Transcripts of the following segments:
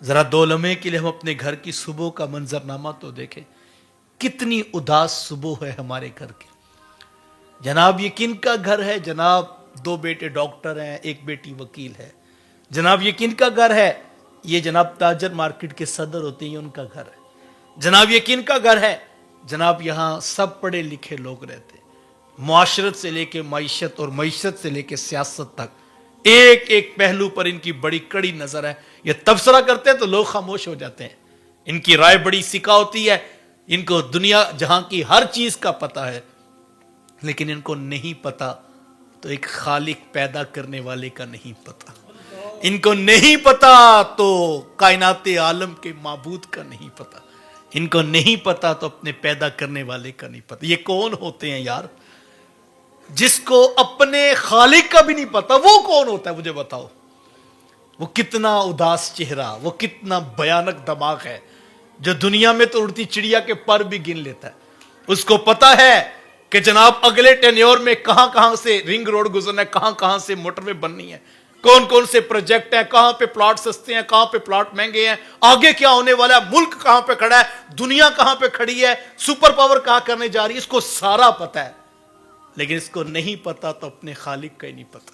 ذرا 2 لمحے کے لیے ہم اپنے گھر کی صبح کا منظرنامہ تو دیکھیں، کتنی اداس صبح ہے ہمارے گھر کی۔ جناب یہ کن کا گھر ہے؟ جناب 2 بیٹے ڈاکٹر ہیں، 1 بیٹی وکیل ہے۔ جناب یہ کن کا گھر ہے؟ یہ جناب تاجر مارکیٹ کے صدر ہوتے ہیں، ان کا گھر ہے۔ جناب یہ کن کا گھر ہے؟ جناب یہاں سب پڑھے لکھے لوگ رہتے ہیں، معاشرت سے لے کے معیشت اور معیشت سے لے کے سیاست تک ایک ایک پہلو پر ان کی بڑی کڑی نظر ہے۔ یہ تبصرہ کرتے ہیں تو لوگ خاموش ہو جاتے ہیں، ان کی رائے بڑی سیکھا ہوتی ہے، ان کو دنیا جہاں کی ہر چیز کا پتہ ہے، لیکن ان کو نہیں پتا تو ایک خالق پیدا کرنے والے کا نہیں پتا، ان کو نہیں پتا تو کائنات عالم کے معبود کا نہیں پتا، ان کو نہیں پتا تو اپنے پیدا کرنے والے کا نہیں پتا۔ یہ کون ہوتے ہیں یار؟ جس کو اپنے خالق کا بھی نہیں پتا، وہ کون ہوتا ہے مجھے بتاؤ؟ وہ کتنا اداس چہرہ، وہ کتنا بھیانک دماغ ہے جو دنیا میں تو اڑتی چڑیا کے پر بھی گن لیتا ہے۔ اس کو پتا ہے کہ جناب اگلے ٹینیور میں کہاں کہاں سے رنگ روڈ گزرنا ہے، کہاں کہاں سے موٹر وے بننی ہے، کون کون سے پروجیکٹ ہیں، کہاں پہ پلاٹ سستے ہیں، کہاں پہ پلاٹ مہنگے ہیں، آگے کیا ہونے والا ہے، ملک کہاں پہ کھڑا ہے، دنیا کہاں پہ کھڑی ہے، سپر پاور کہاں کرنے جا رہی ہے، اس کو سارا پتا ہے، لیکن اس کو نہیں پتا تو اپنے خالق کا ہی نہیں پتا۔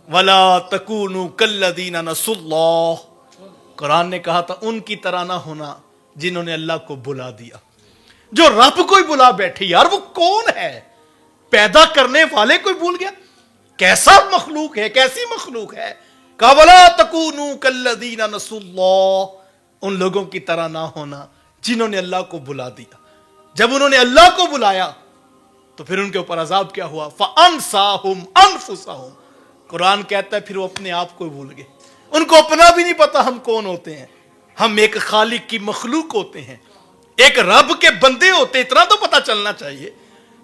وَلَا تَكُونُوا كَالَّذِينَ نَسُوا اللَّهَ، قرآن نے کہا تھا ان کی طرح نہ ہونا جنہوں نے اللہ کو بلا دیا۔ جو رب کو ہی بلا بیٹھے، یار وہ کون ہے؟ پیدا کرنے والے کو ہی بھول گیا؟ کیسا مخلوق ہے، کیسی مخلوق ہے؟ کہا وَلَا تَكُونُوا كَالَّذِينَ نَسُوا اللَّهَ، ان لوگوں کی طرح نہ ہونا جنہوں نے اللہ کو بلا دیا۔ جب انہوں نے اللہ کو بلایا تو پھر ان کے اوپر عذاب کیا ہوا؟ فَأَنْسَاهُمْ أَنفُسَهُمْ، قرآن کہتا ہے پھر وہ اپنے آپ کو بھول گئے، ان کو اپنا بھی نہیں پتا ہم کون ہوتے ہیں۔ ہم ایک خالق کی مخلوق ہوتے ہیں، ایک رب کے بندے ہوتے ہیں، اتنا تو پتا چلنا چاہیے۔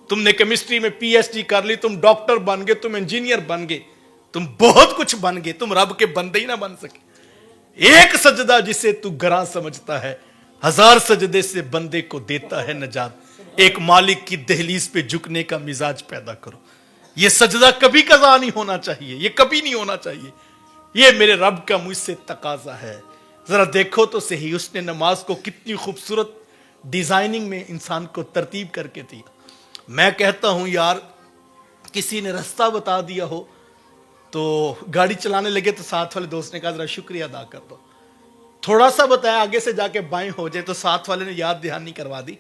تم نے کیمسٹری میں پی ایچ ڈی کر لی، تم ڈاکٹر بن گئے، تم انجینئر بن گئے، تم بہت کچھ بن گئے، تم رب کے بندے ہی نہ بن سکے۔ ایک سجدہ جسے تو گراں سمجھتا ہے، 1000 سجدے سے بندے کو دیتا ہے نجات۔ ایک مالک کی دہلیز پہ جھکنے کا مزاج پیدا کرو۔ یہ سجدہ کبھی قضا نہیں ہونا چاہیے، یہ کبھی نہیں ہونا چاہیے، یہ میرے رب کا مجھ سے تقاضا ہے۔ ذرا دیکھو تو صحیح، اس نے نماز کو کتنی خوبصورت ڈیزائننگ میں انسان کو ترتیب کر کے دیا۔ میں کہتا ہوں یار، کسی نے رستہ بتا دیا ہو تو گاڑی چلانے لگے تو ساتھ والے دوست نے کہا ذرا شکریہ ادا کر دو، تھوڑا سا بتایا آگے سے جا کے بائیں ہو جائے تو ساتھ والے نے یاد دہانی کروا دی،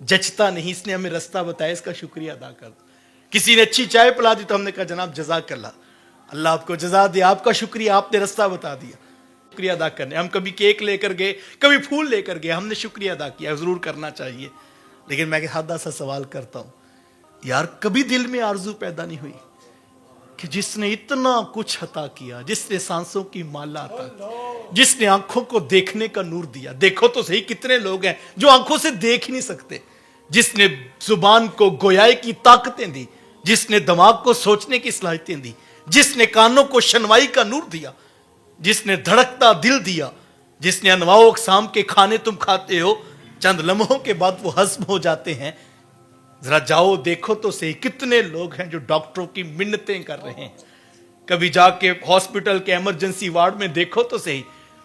جچتا نہیں، اس نے ہمیں رستہ بتایا، اس کا شکریہ ادا کر دو۔ کسی نے اچھی چائے پلا دی تو ہم نے کہا جناب جزاک اللہ، اللہ آپ کو جزا دے، آپ کا شکریہ، آپ نے رستہ بتا دیا، شکریہ ادا کرنے۔ ہم کبھی کیک لے کر گئے، کبھی پھول لے کر گئے، ہم نے شکریہ ادا کیا، ضرور کرنا چاہیے۔ لیکن میں سادہ سا سوال کرتا ہوں یار، کبھی دل میں آرزو پیدا نہیں ہوئی کہ جس نے اتنا کچھ عطا کیا، جس نے سانسوں کی مالا عطا کی، جس نے آنکھوں کو دیکھنے کا نور دیا، دیکھو تو صحیح کتنے لوگ ہیں جو آنکھوں سے دیکھ ہی نہیں سکتے، جس نے زبان کو گویائی کی طاقتیں دی، جس نے دماغ کو سوچنے کی صلاحیتیں دی، جس نے کانوں کو شنوائی کا نور دیا، جس نے دھڑکتا دل دیا، جس نے انواع و اقسام کے کھانے تم کھاتے ہو، چند لمحوں کے بعد وہ ہضم ہو جاتے ہیں۔ ذرا جاؤ دیکھو تو صحیح کتنے لوگ ہیں جو ڈاکٹروں کی منتیں کر رہے ہیں، کبھی جا کے ہاسپٹل کے ایمرجنسی وارڈ میں دیکھو تو صحیح،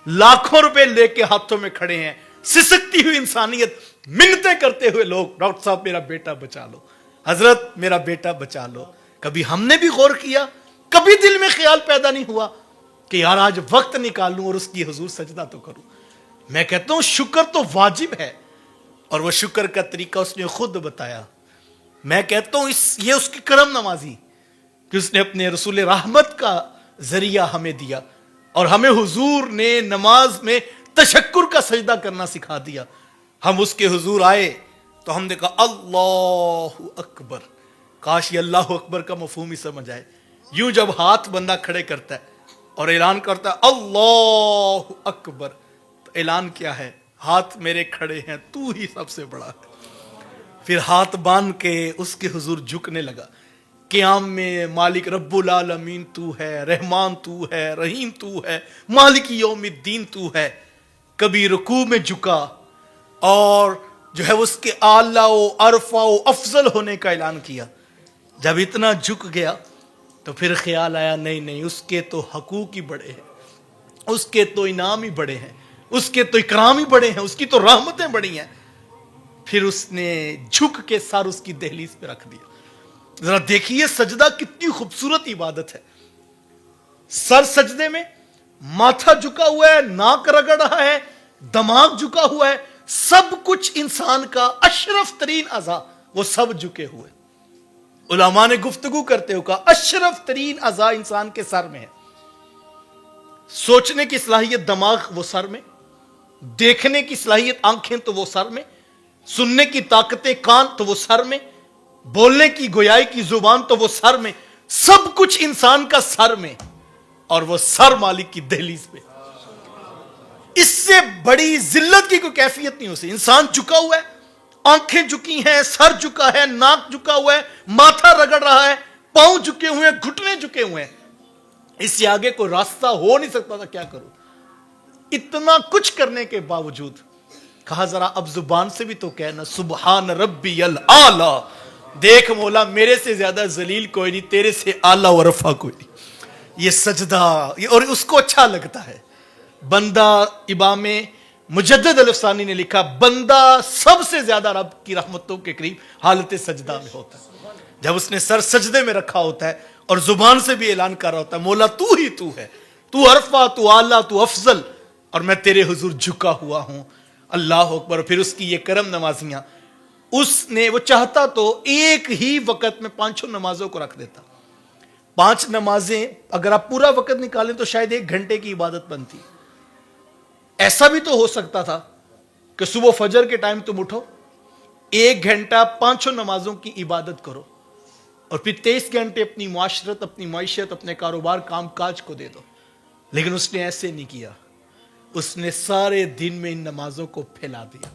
لاکھوں روپے لے کے ہاتھوں میں کھڑے ہیں، سسکتی ہوئی انسانیت، منتیں کرتے ہوئے لوگ، ڈاکٹر صاحب میرا بیٹا بچا لو، حضرت میرا بیٹا بچا لو۔ کبھی ہم نے بھی غور کیا، کبھی دل میں خیال پیدا نہیں ہوا کہ یار آج وقت نکالوں اور اس کی حضور سجدہ تو کروں۔ میں کہتا ہوں شکر تو واجب ہے، اور وہ شکر کا طریقہ اس نے خود بتایا۔ میں کہتا ہوں یہ اس کی کرم نوازی کہ اس نے اپنے رسول رحمت کا ذریعہ ہمیں دیا، اور ہمیں حضور نے نماز میں تشکر کا سجدہ کرنا سکھا دیا۔ ہم اس کے حضور آئے تو ہم نے کہا اللہ اکبر، کاش یہ اللہ اکبر کا مفہوم ہی سمجھ آئے۔ یوں جب ہاتھ بندہ کھڑے کرتا ہے اور اعلان کرتا ہے اللہ اکبر، تو اعلان کیا ہے؟ ہاتھ میرے کھڑے ہیں، تو ہی سب سے بڑا ہے۔ پھر ہاتھ باندھ کے اس کے حضور جھکنے لگا۔ قیام میں مالک رب العالمین تو ہے، رحمان تو ہے، رحیم تو ہے، مالک یوم الدین تو ہے۔ کبھی رکوع میں جھکا اور جو ہے اس کے اعلیٰ و ارفع و افضل ہونے کا اعلان کیا۔ جب اتنا جھک گیا تو پھر خیال آیا نہیں اس کے تو حقوق ہی بڑے ہیں، اس کے تو انعام ہی بڑے ہیں، اس کے تو اکرام ہی بڑے ہیں, اس کی تو رحمتیں بڑی ہیں. پھر اس نے جھک کے سر اس کی دہلیز پہ رکھ دیا. ذرا دیکھیے سجدہ کتنی خوبصورت عبادت ہے. سر سجدے میں, ماتھا جھکا ہوا ہے, ناک رگڑ رہا ہے, دماغ جھکا ہوا ہے, سب کچھ انسان کا اشرف ترین اعضاء وہ سب جھکے ہوئے. علماء نے گفتگو کرتے ہوئے کہا اشرف ترین اعضاء انسان کے سر میں ہے. سوچنے کی صلاحیت دماغ وہ سر میں, دیکھنے کی صلاحیت آنکھیں تو وہ سر میں, سننے کی طاقتیں کان تو وہ سر میں, بولنے کی گویائی کی زبان تو وہ سر میں, سب کچھ انسان کا سر میں, اور وہ سر مالک کی دہلیز پہ. اس سے بڑی ذلت کی کوئی کیفیت نہیں ہو سکتی. انسان جھکا ہوا ہے, آنکھیں جھکی ہیں, سر جھکا ہے, ناک جھکا ہوا ہے, ماتھا رگڑ رہا ہے, پاؤں جھکے ہوئے ہیں, گھٹنے جھکے ہوئے ہیں. اس سے آگے کوئی راستہ ہو نہیں سکتا تھا. کیا کروں؟ اتنا کچھ کرنے کے باوجود کہا ذرا اب زبان سے بھی تو کہنا سبحان ربی الاعلی. دیکھ مولا میرے سے زیادہ ذلیل کوئی نہیں, تیرے سے اعلیٰ و رفع کوئی نہیں. یہ سجدہ, اور اس کو اچھا لگتا ہے. بندہ امام مجدد الفسانی نے لکھا بندہ سب سے زیادہ رب کی رحمتوں کے قریب حالت سجدہ میں ہوتا ہے, جب اس نے سر سجدے میں رکھا ہوتا ہے اور زبان سے بھی اعلان کر رہا ہوتا ہے مولا تو ہی تو ہے, تو عرفہ, تو اعلیٰ, تو افضل, اور میں تیرے حضور جھکا ہوا ہوں. اللہ اکبر. پھر اس کی یہ کرم نوازیاں, اس نے وہ چاہتا تو ایک ہی وقت میں 5 نمازوں کو رکھ دیتا. 5 نمازیں اگر آپ پورا وقت نکالیں تو شاید 1 گھنٹے کی عبادت بنتی. ایسا بھی تو ہو سکتا تھا کہ صبح فجر کے ٹائم تم اٹھو, 1 گھنٹہ 5 نمازوں کی عبادت کرو, اور پھر 23 گھنٹے اپنی معاشرت, اپنی معیشت, اپنے کاروبار, کام کاج کو دے دو. لیکن اس نے ایسے نہیں کیا. اس نے سارے دن میں ان نمازوں کو پھیلا دیا.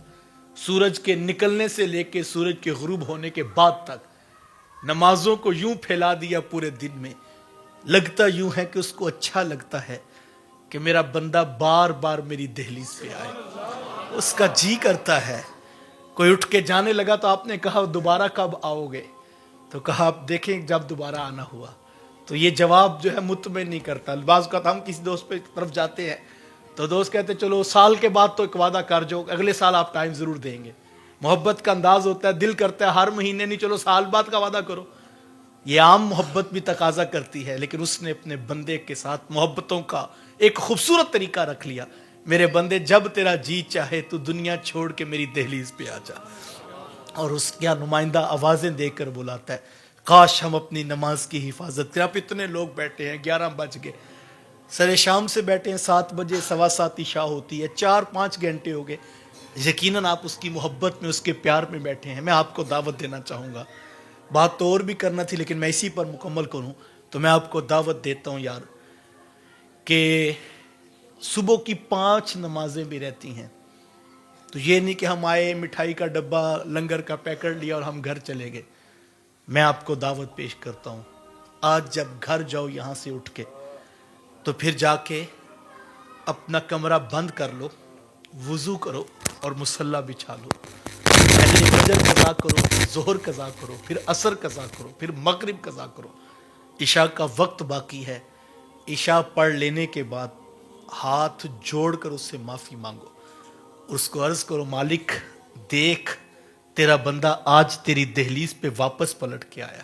سورج کے نکلنے سے لے کے سورج کے غروب ہونے کے بعد تک نمازوں کو یوں پھیلا دیا پورے دن میں. لگتا یوں ہے کہ اس کو اچھا لگتا ہے کہ میرا بندہ بار بار میری دہلیز پہ آئے. اس کا جی کرتا ہے. کوئی اٹھ کے جانے لگا تو آپ نے کہا دوبارہ کب آؤ گے؟ تو کہا آپ دیکھیں جب دوبارہ آنا ہوا. تو یہ جواب جو ہے مطمئن نہیں کرتا. بعض اوقات ہم کسی دوست پہ طرف جاتے ہیں تو دوست کہتے ہیں چلو سال کے بعد تو ایک وعدہ کر جو, اگلے سال آپ ٹائم ضرور دیں گے. محبت کا انداز ہوتا ہے, دل کرتا ہے ہر مہینے نہیں, چلو سال بعد کا وعدہ کرو. یہ عام محبت بھی تقاضا کرتی ہے, لیکن اس نے اپنے بندے کے ساتھ محبتوں کا ایک خوبصورت طریقہ رکھ لیا. میرے بندے جب تیرا جی چاہے تو دنیا چھوڑ کے میری دہلیز پہ آ جا. اور اس کا نمائندہ آوازیں دے کر بلاتا ہے کاش ہم اپنی نماز کی حفاظت کریں. اب اتنے لوگ بیٹھے ہیں, 11 بج گئے, سر شام سے بیٹھے ہیں, 7 بجے 7:15 عشاء ہوتی ہے, 4-5 گھنٹے ہو گئے. یقیناً آپ اس کی محبت میں, اس کے پیار میں بیٹھے ہیں. میں آپ کو دعوت دینا چاہوں گا. بات تو اور بھی کرنا تھی لیکن میں اسی پر مکمل کروں. تو میں آپ کو دعوت دیتا ہوں یار کہ صبح کی 5 نمازیں بھی رہتی ہیں. تو یہ نہیں کہ ہم آئے, مٹھائی کا ڈبہ, لنگر کا پیکٹ لیا اور ہم گھر چلے گئے. میں آپ کو دعوت پیش کرتا ہوں, آج جب گھر جاؤ یہاں سے اٹھ کے تو پھر جا کے اپنا کمرہ بند کر لو, وضو کرو اور مصلی بچھا لو. پہلے فجر قضا کرو, ظہر قضا کرو, پھر عصر قضا کرو, پھر مغرب قضا کرو. عشاء کا وقت باقی ہے. عشاء پڑھ لینے کے بعد ہاتھ جوڑ کر اس سے معافی مانگو, اس کو عرض کرو مالک دیکھ تیرا بندہ آج تیری دہلیز پہ واپس پلٹ کے آیا.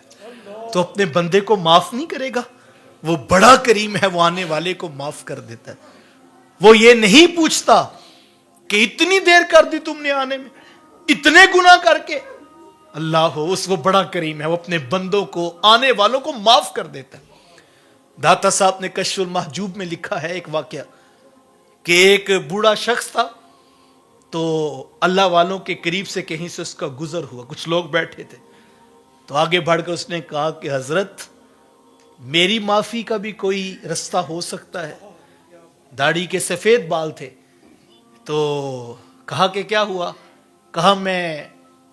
تو اپنے بندے کو معاف نہیں کرے گا؟ وہ بڑا کریم ہے, وہ آنے والے کو معاف کر دیتا ہے. وہ یہ نہیں پوچھتا کہ اتنی دیر کر دی تم نے آنے میں, اتنے گناہ کر کے. اللہ ہو اس وہ بڑا کریم ہے, وہ اپنے بندوں کو, آنے والوں کو معاف کر دیتا ہے. داتا صاحب نے کشف المحجوب میں لکھا ہے ایک واقعہ کہ ایک بوڑھا شخص تھا, تو اللہ والوں کے قریب سے کہیں سے اس کا گزر ہوا. کچھ لوگ بیٹھے تھے تو آگے بڑھ کر اس نے کہا کہ حضرت میری معافی کا بھی کوئی رستہ ہو سکتا ہے؟ داڑھی کے سفید بال تھے. تو کہا کہ کیا ہوا؟ کہا میں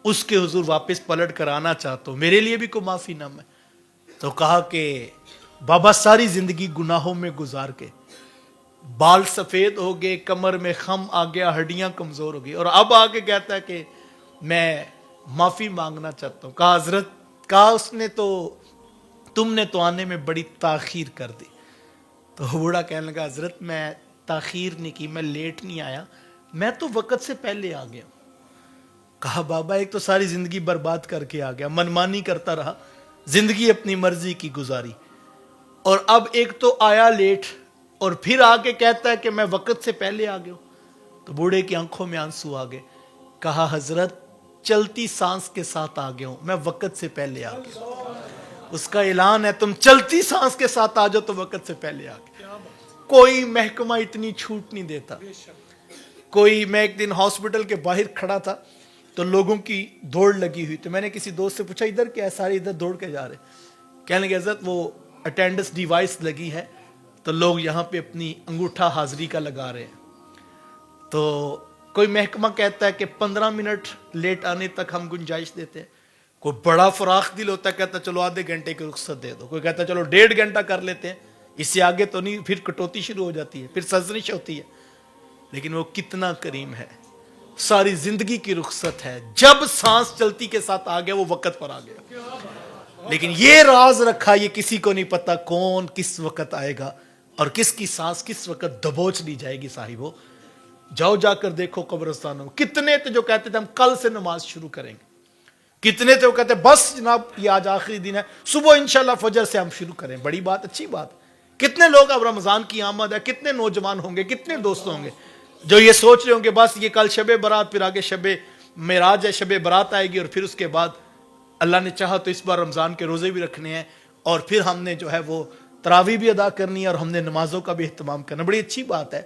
اس کے حضور واپس پلٹ کر آنا چاہتا ہوں, میرے لیے بھی کوئی معافی نام ہے؟ تو کہا کہ بابا ساری زندگی گناہوں میں گزار کے بال سفید ہو گئے, کمر میں خم آ گیا, ہڈیاں کمزور ہو گئی, اور اب آگے کہتا ہے کہ میں معافی مانگنا چاہتا ہوں. کہا حضرت, کہا اس نے تو تم نے تو آنے میں بڑی تاخیر کر دی. تو بوڑھا کہنے لگا حضرت میں تاخیر نہیں کی, میں لیٹ نہیں آیا, میں تو وقت سے پہلے آ گیا. کہا بابا ایک تو ساری زندگی برباد کر کے آ گیا, منمانی کرتا رہا, زندگی اپنی مرضی کی گزاری, اور اب ایک تو آیا لیٹ اور پھر آ کے کہتا ہے کہ میں وقت سے پہلے آ گیا ہوں. تو بوڑھے کی آنکھوں میں آنسو آ گئے. کہا حضرت چلتی سانس کے ساتھ آ گیا ہوں, میں وقت سے پہلے آ گیا. اس کا اعلان ہے تم چلتی سانس کے ساتھ آ جاؤ تو وقت سے پہلے آ گیا. کوئی محکمہ اتنی چھوٹ نہیں دیتا. کوئی, میں ایک دن ہاسپٹل کے باہر کھڑا تھا تو لوگوں کی دوڑ لگی ہوئی, تو میں نے کسی دوست سے پوچھا ادھر کیا ہے, سارے ادھر دوڑ کے جا رہے. کہنے لگے حضرت وہ اٹینڈنس ڈیوائس لگی ہے تو لوگ یہاں پہ اپنی انگوٹھا حاضری کا لگا رہے ہیں. تو کوئی محکمہ کہتا ہے کہ 15 منٹ لیٹ آنے تک ہم گنجائش دیتے ہیں. کوئی بڑا فراخ دل ہوتا ہے کہتا ہے چلو آدھے گھنٹے کی رخصت دے دو. کوئی کہتا ہے چلو 1.5 گھنٹہ کر لیتے ہیں, اس سے آگے تو نہیں, پھر کٹوتی شروع ہو جاتی ہے, پھر سرزنش ہوتی ہے. لیکن وہ کتنا کریم ہے, ساری زندگی کی رخصت ہے, جب سانس چلتی کے ساتھ آ گیا وہ وقت پر آ گیا. لیکن یہ راز رکھا, یہ کسی کو نہیں پتا کون کس وقت آئے گا اور کس کی سانس کس وقت دبوچ لی جائے گی. صاحبو جاؤ جا کر دیکھو قبرستانوں, کتنے تھے جو کہتے تھے ہم کل سے نماز شروع کریں گے, کتنے تھے وہ کہتے بس جناب یہ آج آخری دن ہے, صبح انشاءاللہ فجر سے ہم شروع کریں. بڑی بات, اچھی بات. کتنے لوگ اب رمضان کی آمد ہے, کتنے نوجوان ہوں گے, کتنے دوست ہوں گے جو یہ سوچ رہے ہوں گے بس یہ کل شب برات, پھر آگے شب معراج ہے, شب برات آئے گی, اور پھر اس کے بعد اللہ نے چاہا تو اس بار رمضان کے روزے بھی رکھنے ہیں, اور پھر ہم نے جو ہے وہ تراویح بھی ادا کرنی ہے, اور ہم نے نمازوں کا بھی اہتمام کرنا. بڑی اچھی بات ہے.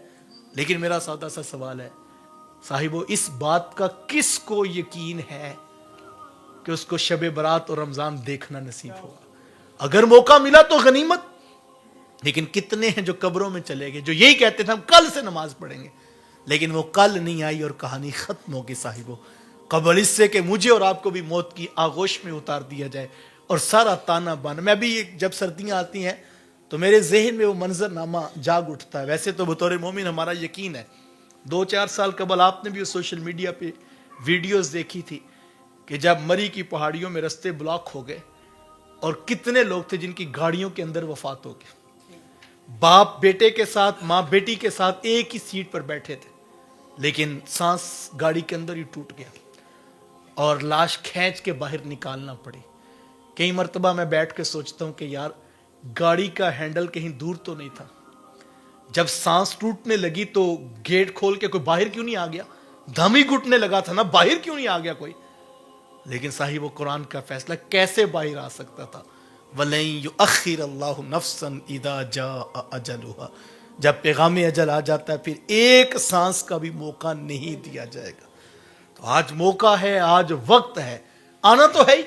لیکن میرا سادہ سا سوال ہے صاحبو, اس بات کا کس کو یقین ہے کہ اس کو شب برات اور رمضان دیکھنا نصیب ہوگا؟ اگر موقع ملا تو غنیمت. لیکن کتنے ہیں جو قبروں میں چلے گئے, جو یہی کہتے تھے ہم کل سے نماز پڑھیں گے, لیکن وہ کل نہیں آئی اور کہانی ختم ہوگی. صاحبو قبل اس سے کہ مجھے اور آپ کو بھی موت کی آغوش میں اتار دیا جائے اور سارا تانا بانا. میں بھی جب سردیاں آتی ہیں تو میرے ذہن میں وہ منظر نامہ جاگ اٹھتا ہے. ویسے تو بطور مومن ہمارا یقین ہے, 2-4 سال قبل آپ نے بھی سوشل میڈیا پہ ویڈیوز دیکھی تھی کہ جب مری کی پہاڑیوں میں رستے بلاک ہو گئے اور کتنے لوگ تھے جن کی گاڑیوں کے اندر وفات ہو گئی. باپ بیٹے کے ساتھ, ماں بیٹی کے ساتھ ایک ہی سیٹ پر بیٹھے تھے, لیکن سانس گاڑی کے اندر ہی ٹوٹ گیا اور لاش کھینچ کے باہر نکالنا پڑی. کئی مرتبہ میں بیٹھ کے سوچتا ہوں کہ یار گاڑی کا ہینڈل کہیں دور تو نہیں تھا, جب سانس ٹوٹنے لگی تو گیٹ کھول کے کوئی باہر کیوں نہیں آ گیا؟ دم ہی گھٹنے لگا تھا نا, باہر کیوں نہیں آ گیا کوئی؟ لیکن صاحب وہ قرآن کا فیصلہ, کیسے باہر آ سکتا تھا؟ وَلَن يُؤَخِّرَ اللَّهُ نَفْسًا إِذَا جَاءَ أَجَلُهَا, جب پیغام اجل آ جاتا ہے پھر ایک سانس کا بھی موقع نہیں دیا جائے گا. تو آج موقع ہے, آج وقت ہے, آنا تو ہے ہی.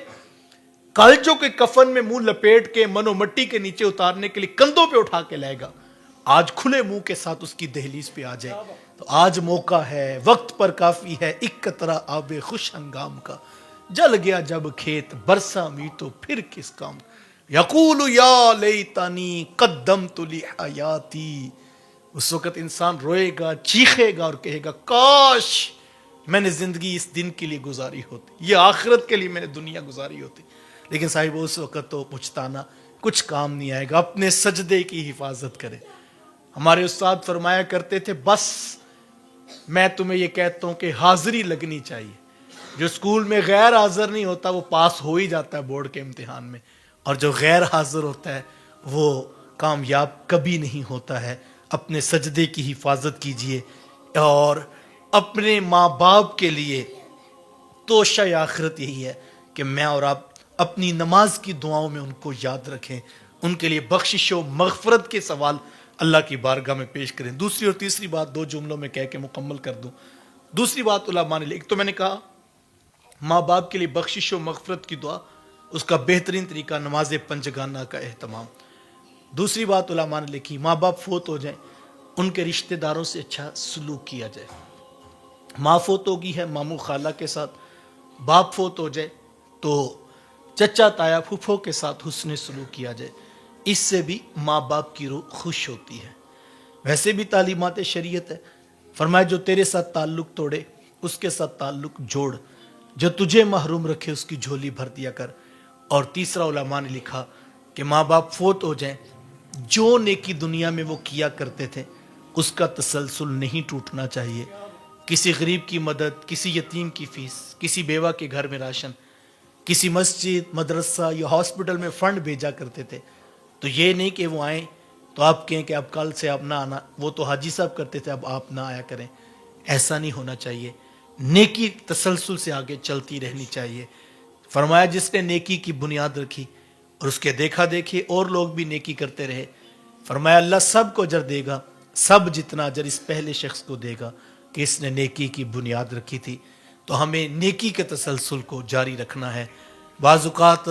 کل جو کہ کفن میں منہ لپیٹ کے منو مٹی کے نیچے اتارنے کے لیے کندھوں پہ اٹھا کے لائے گا, آج کھلے منہ کے ساتھ اس کی دہلیز پہ آ جائے. تو آج موقع ہے, وقت پر کافی ہے. ایک قطرہ آب خوش ہنگام کا, جل گیا جب کھیت برسا می تو پھر کس کام. یقول یا لیتنی قدمت لحیاتی, اس وقت انسان روئے گا, چیخے گا اور کہے گا کاش میں نے زندگی اس دن کے لیے گزاری ہوتی, یہ آخرت کے لیے میں نے دنیا گزاری ہوتی. لیکن صاحب اس وقت تو پچھتانا کچھ کام نہیں آئے گا. اپنے سجدے کی حفاظت کرے. ہمارے استاد فرمایا کرتے تھے بس میں تمہیں یہ کہتا ہوں کہ حاضری لگنی چاہیے. جو اسکول میں غیر حاضر نہیں ہوتا وہ پاس ہو ہی جاتا ہے بورڈ کے امتحان میں, اور جو غیر حاضر ہوتا ہے وہ کامیاب کبھی نہیں ہوتا ہے. اپنے سجدے کی حفاظت کیجئے اور اپنے ماں باپ کے لیے توشہ آخرت یہی ہے کہ میں اور آپ اپنی نماز کی دعاؤں میں ان کو یاد رکھیں, ان کے لیے بخشش و مغفرت کے سوال اللہ کی بارگاہ میں پیش کریں. دوسری اور تیسری بات 2 جملوں میں کہہ کے مکمل کر دوں. دوسری بات علماء نے, ایک تو میں نے کہا ماں باپ کے لیے بخشش و مغفرت کی دعا, اس کا بہترین طریقہ نماز پنجگانہ کا اہتمام. دوسری بات علماء نے لکھی ماں باپ فوت ہو جائیں ان کے رشتہ داروں سے اچھا سلوک کیا جائے. ماں فوت ہوگی ہے ماموں خالہ کے ساتھ, باپ فوت ہو جائے تو چچا تایا پھوپھو کے ساتھ حسن سلوک کیا جائے. اس سے بھی ماں باپ کی روح خوش ہوتی ہے. ویسے بھی تعلیمات شریعت ہے, فرمایا جو تیرے ساتھ تعلق توڑے اس کے ساتھ تعلق جوڑ, جو تجھے محروم رکھے اس کی جھولی بھر دیا کر. اور تیسرا علماء نے لکھا کہ ماں باپ فوت ہو جائیں جو نیکی دنیا میں وہ کیا کرتے تھے اس کا تسلسل نہیں ٹوٹنا چاہیے. کسی غریب کی مدد, کسی یتیم کی فیس, کسی بیوہ کے گھر میں راشن, کسی مسجد, مدرسہ یا ہاسپٹل میں فنڈ بھیجا کرتے تھے. تو یہ نہیں کہ وہ آئیں تو آپ کہیں کہ اب کل سے آپ نہ آنا, وہ تو حاجی صاحب کرتے تھے اب آپ نہ آیا کریں. ایسا نہیں ہونا چاہیے. نیکی تسلسل سے آگے چلتی رہنی چاہیے. فرمایا جس نے نیکی کی بنیاد رکھی اور اس کے دیکھا دیکھے اور لوگ بھی نیکی کرتے رہے, فرمایا اللہ سب کو اجر دے گا, سب جتنا اجر اس پہلے شخص کو دے گا کہ اس نے نیکی کی بنیاد رکھی تھی. تو ہمیں نیکی کے تسلسل کو جاری رکھنا ہے. بعض اوقات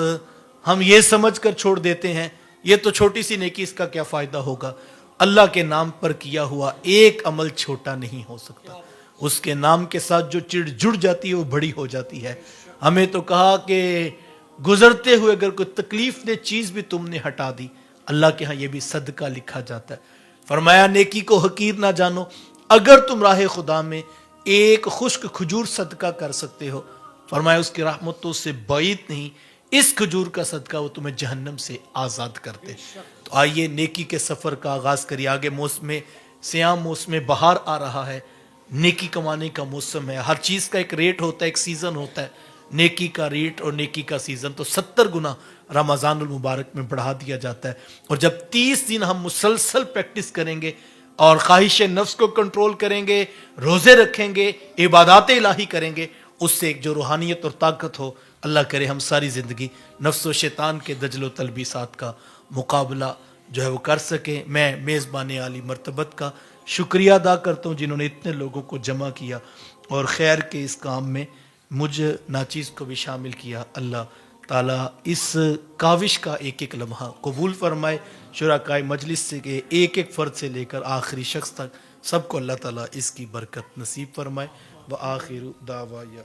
ہم یہ سمجھ کر چھوڑ دیتے ہیں یہ تو چھوٹی سی نیکی, اس کا کیا فائدہ ہوگا. اللہ کے نام پر کیا ہوا ایک عمل چھوٹا نہیں ہو سکتا. اس کے نام کے ساتھ جو چڑ جڑ جاتی ہے وہ بڑی ہو جاتی ہے. ہمیں تو کہا کہ گزرتے ہوئے اگر کوئی تکلیف دہ چیز بھی تم نے ہٹا دی, اللہ کے ہاں یہ بھی صدقہ لکھا جاتا ہے. فرمایا نیکی کو حقیر نہ جانو. اگر تم راہ خدا میں ایک خشک کھجور صدقہ کر سکتے ہو, فرمایا اس کی رحمتوں سے بعید نہیں, اس کھجور کا صدقہ وہ تمہیں جہنم سے آزاد کرتے. تو آئیے نیکی کے سفر کا آغاز کریے. آگے موسم سیام, موسم بہار آ رہا ہے. نیکی کمانے کا موسم ہے. ہر چیز کا ایک ریٹ ہوتا ہے, ایک سیزن ہوتا ہے. نیکی کا ریٹ اور نیکی کا سیزن تو 70 گنا رمضان المبارک میں بڑھا دیا جاتا ہے. اور جب 30 دن ہم مسلسل پریکٹس کریں گے اور خواہش نفس کو کنٹرول کریں گے, روزے رکھیں گے, عبادات الہی کریں گے, اس سے ایک جو روحانیت اور طاقت ہو, اللہ کرے ہم ساری زندگی نفس و شیطان کے دجل و تلبیسات کا مقابلہ جو ہے وہ کر سکیں. میں میزبان عالی مرتبت کا شکریہ ادا کرتا ہوں جنہوں نے اتنے لوگوں کو جمع کیا اور خیر کے اس کام میں مجھ ناچیز کو بھی شامل کیا. اللہ تعالیٰ اس کاوش کا ایک ایک لمحہ قبول فرمائے. شرکائے مجلس سے کے ایک ایک فرد سے لے کر آخری شخص تک سب کو اللہ تعالیٰ اس کی برکت نصیب فرمائے. وآخر دعوایا